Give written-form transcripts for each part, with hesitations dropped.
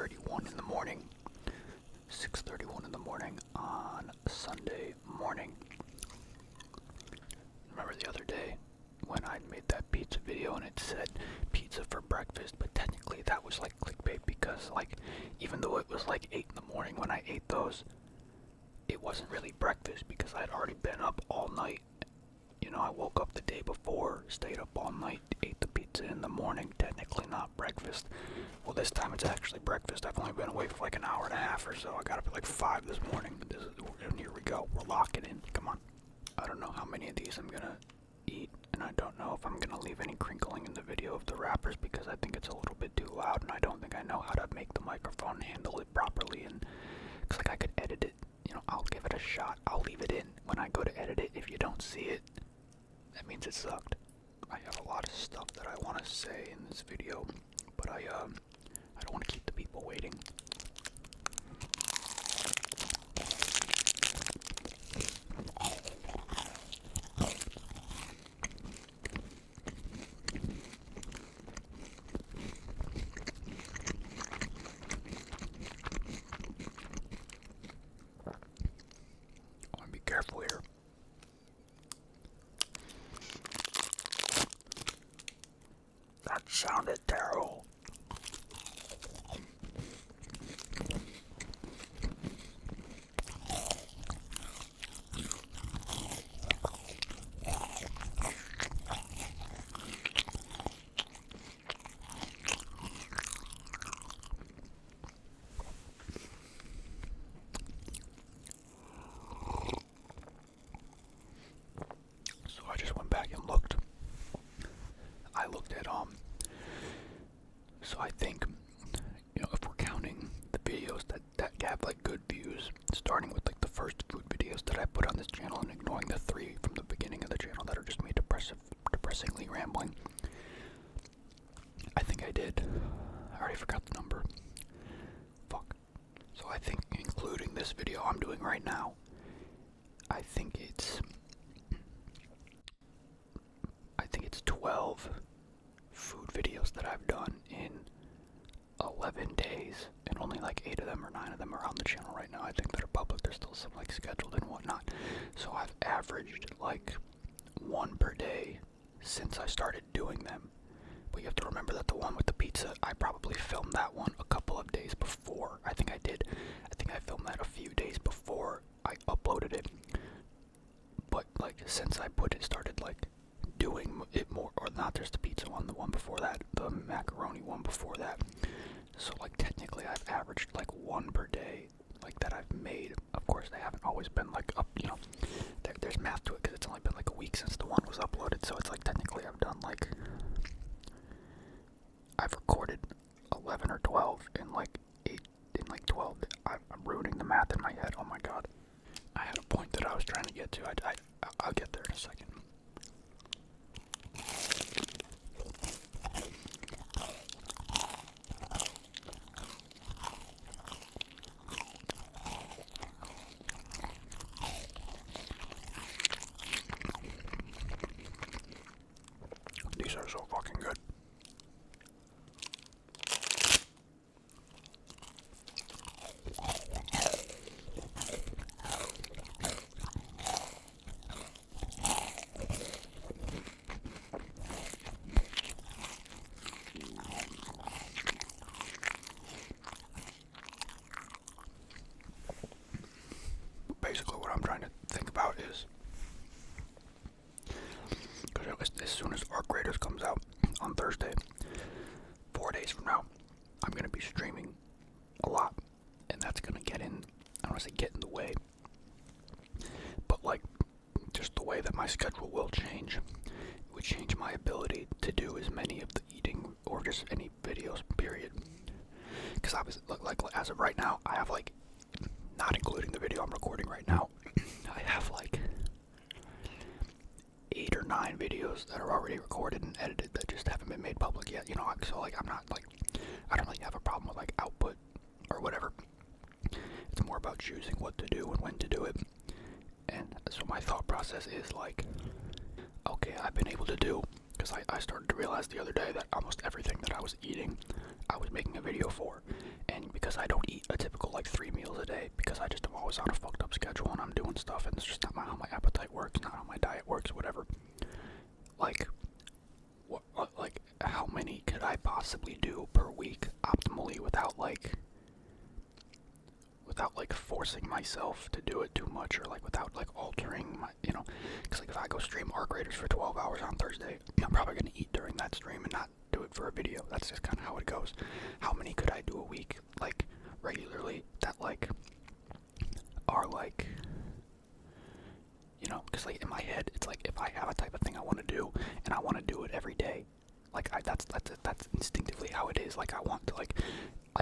6:31 in the morning. 6:31 in the morning on Sunday morning. Remember the other day when I made that pizza video and it said pizza for breakfast, but technically that was like clickbait because like even though it was like 8 in the morning when I ate those, it wasn't really breakfast because I'd already been up all night. You know, I woke up the day before, stayed up all night, ate the pizza in the morning, technically not breakfast. Well, this time it's actually breakfast. I've only been awake for like an hour and a half or so. I got up at like 5 this morning. And here we go. We're locking in. Come on. I don't know how many of these I'm gonna eat, and I don't know if I'm gonna leave any crinkling in the video of the wrappers because I think it's a little bit too loud, and I don't think I know how to make the microphone handle it properly. And it's like I could edit it. You know, I'll give it a shot. I'll leave it in. When I go to edit it, if you don't see it, that means it sucked. I have a lot of stuff that I want to say in this video, but I don't want to keep the people waiting. I want to be careful here. That sounded terrible. So I just went back and looked. I looked at so I think, you know, if we're counting the videos that have like good views, starting with like the first food videos that I put on this channel and ignoring the 3 from the beginning of the channel that are just me depressingly rambling, I think I did. I already forgot the number. Fuck. So I think including this video I'm doing right now, I think it's 12 food videos that I've done in 11 days, and only like 8 of them or 9 of them are on the channel right now. I think that are public. There's still some like scheduled and whatnot. So I've averaged like 1 per day since I started doing them. But you have to remember that the one with the pizza, I probably filmed that one a couple of days before. I think I did. I think I filmed that a few days before I uploaded it. But like since I started like doing it more, or not, there's the pizza one, the one before that, the macaroni one before that. So like technically I've averaged like 1 per day, like that I've made. Of course they haven't always been like up, you know, there's math to it because it's only been like a week since the one was uploaded. So it's like technically I've recorded 11 or 12 in like 8, in like 12. I'm ruining the math in my head. Oh my god. I had a point that I was trying to get to. I'll get there in a second. These are so fucking good. Basically what I'm trying to think about is, because as soon as Arc Raiders comes out on Thursday, 4 days from now, I'm going to be streaming a lot, and that's going to get in, I don't want to say get in the way, but like, just the way that my schedule will change, it would change my ability to do as many of the eating, or just any videos, period. Because I was, like, as of right now, I have like, not including the video I'm recording right now, I have like 8 or 9 videos that are already recorded and edited that just haven't been made public yet, you know, so like I'm not like, I don't really have a problem with like output or whatever. It's more about choosing what to do and when to do it. And so my thought process is like, okay, I've been able to do, because I started to realize the other day that almost everything that I was eating, I was making a video for. And because was on a fucked up schedule and I'm doing stuff and it's just not how my appetite works, not how my diet works, whatever. Like, like, how many could I possibly do per week optimally without like forcing myself to do it too much, or like without like altering my, because like if I go stream Arc Raiders for 12 hours on Thursday, I'm probably gonna eat during that stream and not do it for a video. That's just kind of how it goes. How many could I do a week, like regularly, that like are like, because like in my head it's like if I have a type of thing I want to do and I want to do it every day, like that's instinctively how it is. Like I want to like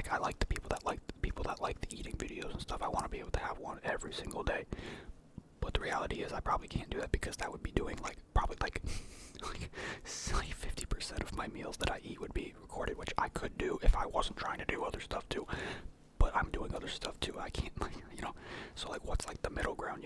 I like the people that like the eating videos and stuff. I want to be able to have one every single day. But the reality is I probably can't do that because that would be doing like probably like 50% of my meals that I eat would be recorded, which I could do if I wasn't trying to do other stuff too. But I'm doing other stuff too. I can't like, so like what's like the middle ground,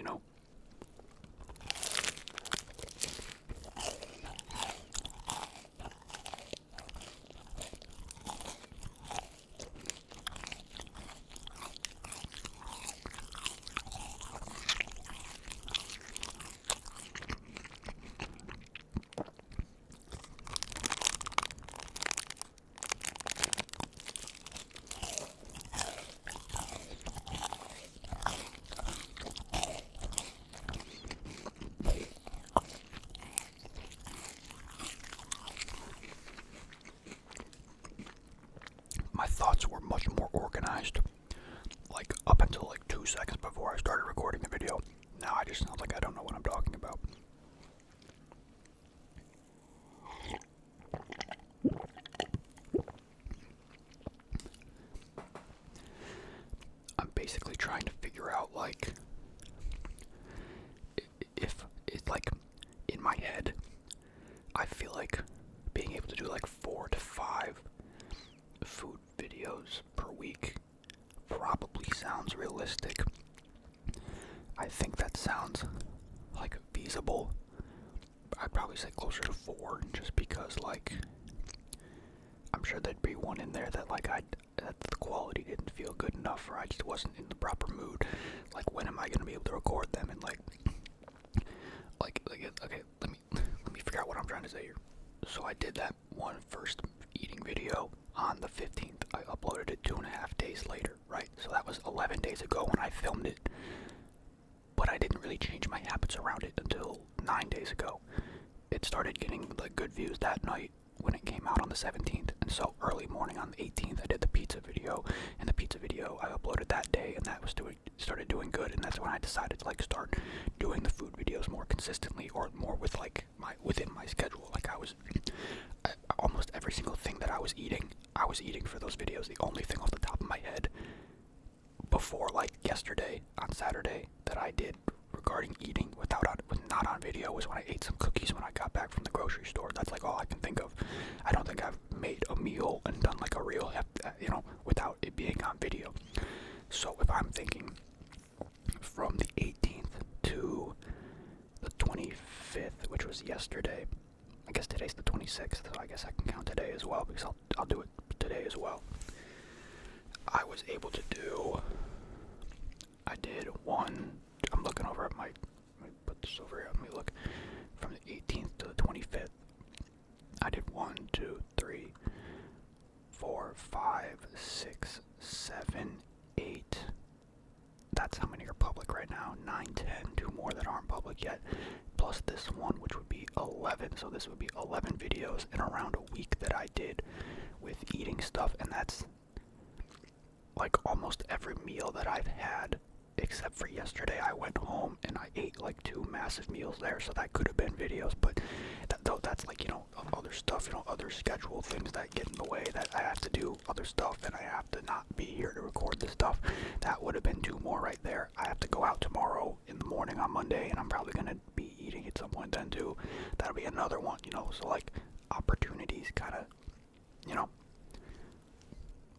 My thoughts were much more organized, like up until like 2 seconds before I started recording the video. Now I just sound like I don't know what I'm talking about. I'm basically trying to figure out like if it's like in my head I feel like being able to do like 4 to 5 food videos per week probably sounds realistic. I think that sounds like feasible. I'd probably say closer to 4, just because like I'm sure there'd be one in there that like that the quality didn't feel good enough, or I just wasn't in the proper mood. Like when am I gonna be able to record them? And like okay, let me figure out what I'm trying to say here. So I did that one first eating video on the 15th. I uploaded it 2.5 days later, right? So that was 11 days ago when I filmed it. But I didn't really change my habits around it until 9 days ago. It started getting like good views that night when it came out on the 17th, and so early morning on the 18th I did the pizza video, and the pizza video I uploaded that day, and that was started doing good, and that's when I decided to like start doing the food videos more consistently, or more with like within my schedule. Like almost every single thing that I was eating for those videos. The only thing off the top of my head before like yesterday on Saturday that I did regarding eating not on video was when I ate some cookies when I got back from the grocery store. That's like all I can think of. I don't think I've made a meal and done like a real without it being on video. So if I'm thinking from the 18th to the 25th, which was yesterday, I guess today's the 26th, so I guess I can count today as well, because I'll do it today as well. I was able to do, I did one, I'm looking over at let me put this over here, let me look, from the 18th to the 25th, I did 1, 2, 3, 4, 5, 6, 7, 8, that's how many are public right now, 9, 10, 2 more that aren't public yet, plus this one, which would be 11, so this would be 11 videos in around a week that I did with eating stuff, and that's like almost every meal that I've had, except for yesterday. I went home and I ate like 2 massive meals there, so that could have been videos, but that's like, other stuff, other schedule things that get in the way, that I have to do other stuff and I have to not be here to record this stuff. That would have been 2 more right there. I have to go out tomorrow in the morning on Monday, and I'm probably going to be eating at some point then too. That'll be another one, so like opportunities kind of,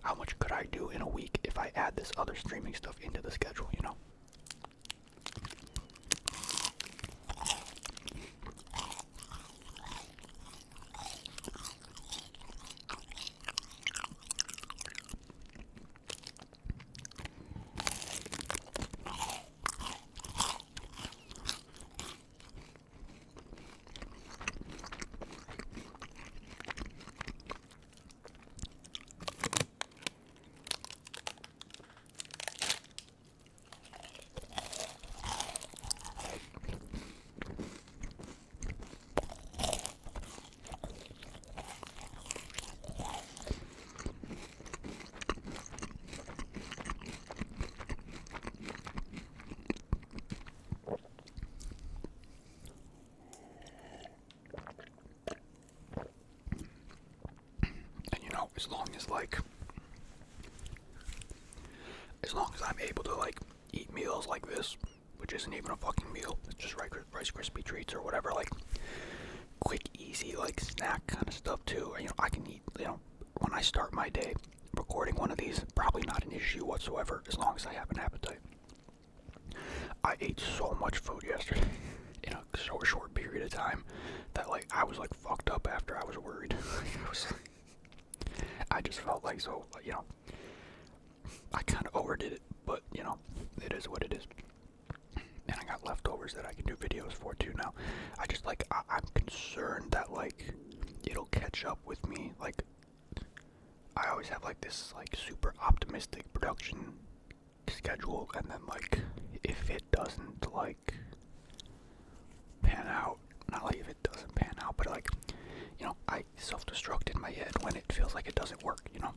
how much could I do in a week if I add this other streaming stuff into the schedule, as long as like, as long as I'm able to like eat meals like this, which isn't even a fucking meal, it's just Rice Krispie treats or whatever, like quick, easy, like snack kind of stuff too. You know, I can eat, you know, when I start my day, recording one of these, probably not an issue whatsoever, as long as I have an appetite. I ate so much food yesterday in a short period of time that like I was like fucked up after. I was worried. I just felt like so, you know, I kind of overdid it, but you know, it is what it is. And I got leftovers that I can do videos for too now. I just like, I'm concerned that like it'll catch up with me. Like I always have like this like super optimistic production schedule, and then like if it doesn't like pan out, not like if it doesn't pan out, but like, you know, I self-destruct in my head when it feels like it doesn't work, you know.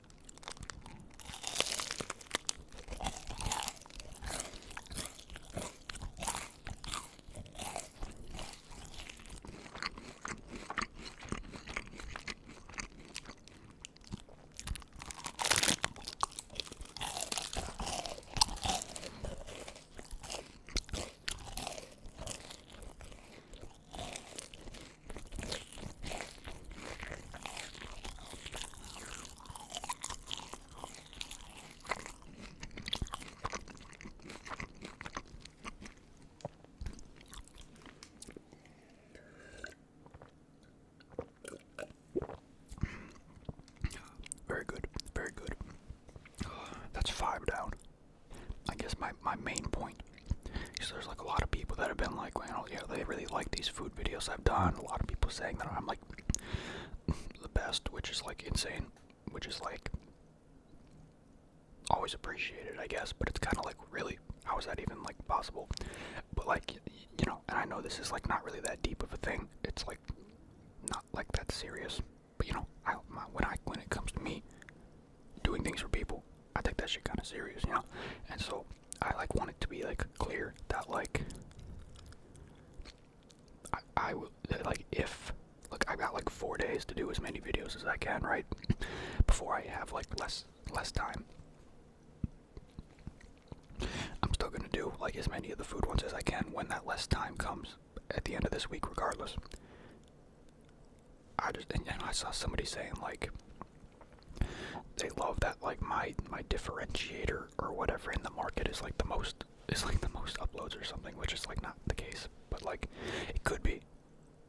Very good, very good. That's 5 down. I guess my main point is there's like a lot of people that have been like, well, you know, yeah, they really like these food videos I've done. A lot of people saying that I'm like the best, which is like insane, which is like always appreciated, I guess, but it's kind of like, really, how is that even like possible? But like, you know, and I know this is like not really that deep of a thing. It's like not like that serious, but you know, when it comes to me doing things for people, I take that shit kind of serious, you know. And so I like want it to be like clear that like I will, like, if look, I got like 4 days to do as many videos as I can, right? Before I have like less time. I'm still gonna do like as many of the food ones as I can when that less time comes at the end of this week, regardless. And I saw somebody saying like they love that like my differentiator or whatever in the market is like the most uploads or something, which is like not the case, but like it could be,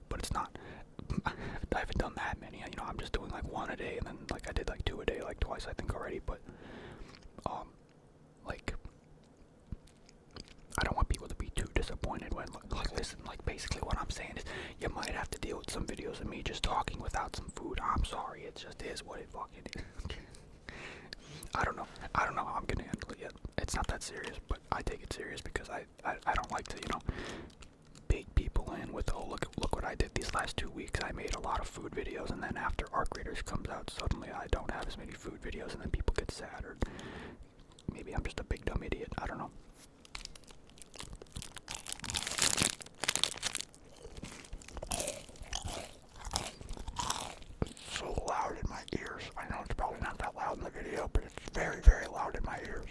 but it's not. I haven't done that many, you know. I'm just doing like 1 a day, and then like I did like 2 a day like twice I think already, but like I don't want people to be too disappointed when like listen, like basically what I'm saying is you might have to deal with some videos of me just talking without some food. I'm sorry, it just is what it fucking is. I don't know how I'm gonna handle it yet. It's not that serious, but I take it serious because I don't like to, you know, bait people in with, oh, look what I did these last 2 weeks. I made a lot of food videos, and then after Arc Raiders comes out, suddenly I don't have as many food videos, and then people get sad, or maybe I'm just a big dumb idiot. I don't know. It's so loud in my ears. I know it's probably not that loud in the video, but it's very, very loud in my ears.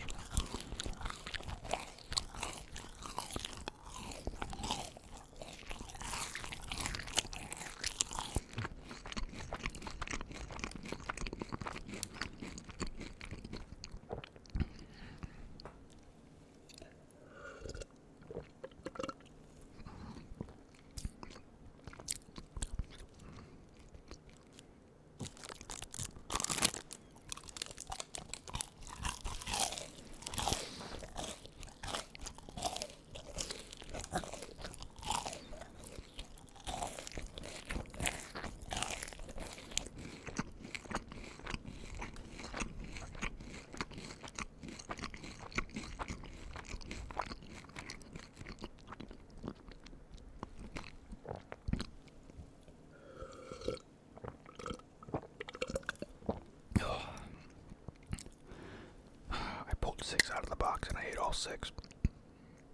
I pulled 6 out of the box and I ate all 6.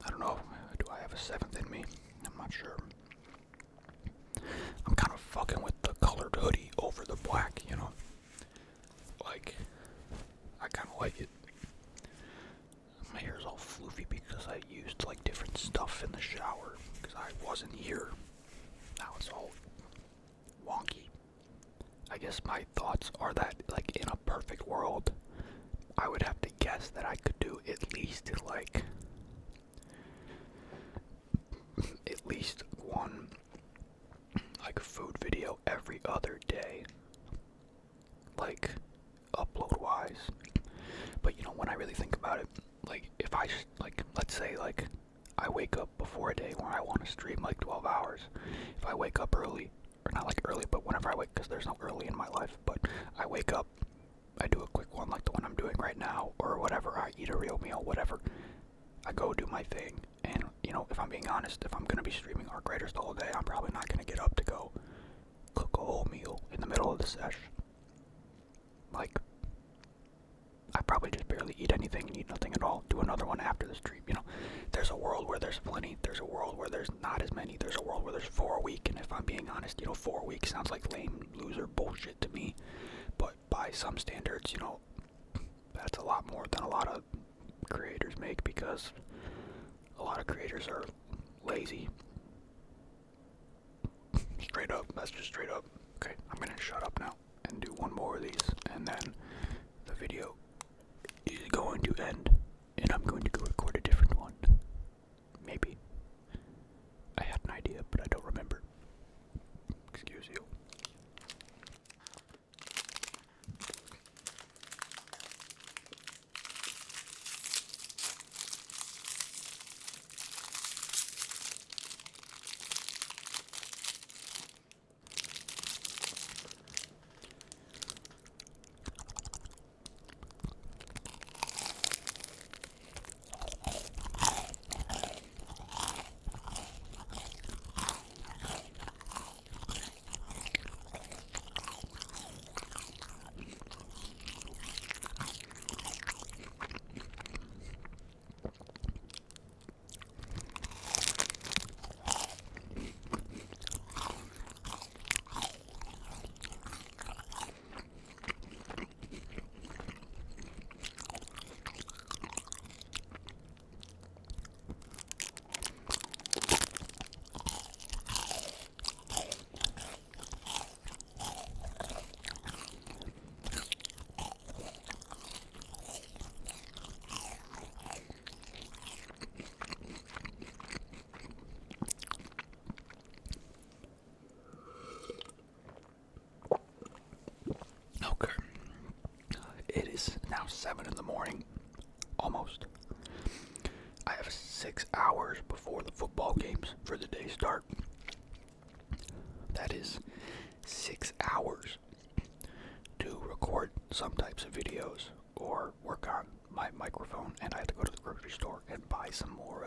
I don't know, do I have a 7th in me? I'm not sure. I'm kind of fucking with the colored hoodie over the black, you know. like it. My hair is all floofy because I used like different stuff in the shower because I wasn't here. Now it's all wonky. I guess my thoughts are that, like, in a perfect world, I would have to guess that I could do at least one like food video every other day, like upload wise. But you know, when I really think about it, like if I like, let's say like I wake up before a day where I want to stream like 12 hours. If I wake up early, or not like early, but whenever I wake, because there's no early in my life, but I wake up, I do a quick one like the one I'm doing right now, or whatever, I eat a real meal, whatever. I go do my thing, and you know, if I'm being honest, if I'm gonna be streaming Arc Raiders the whole day, I'm probably not gonna get up to go cook a whole meal in the middle of the sesh. Like, I probably just barely eat anything and eat nothing at all. Do another one after the stream, you know. There's a world where there's plenty, there's a world where there's not as many, there's a world where there's 4 a week, and if I'm being honest, you know, 4 a week sounds like lame loser bullshit to me, but by some standards, you know, that's a lot more than a lot of creators make, because a lot of creators are lazy. Straight up, that's just straight up. Okay, I'm gonna shut up now and do one more of these, and then the video is going to end, and I'm going to go record a different one. Maybe. I had an idea, but I don't remember. Excuse you. Okay. It is now 7 in the morning. Almost. I have 6 hours before the football games for the day start. That is 6 hours to record some types of videos or work on my microphone, and I have to go to the grocery store and buy some more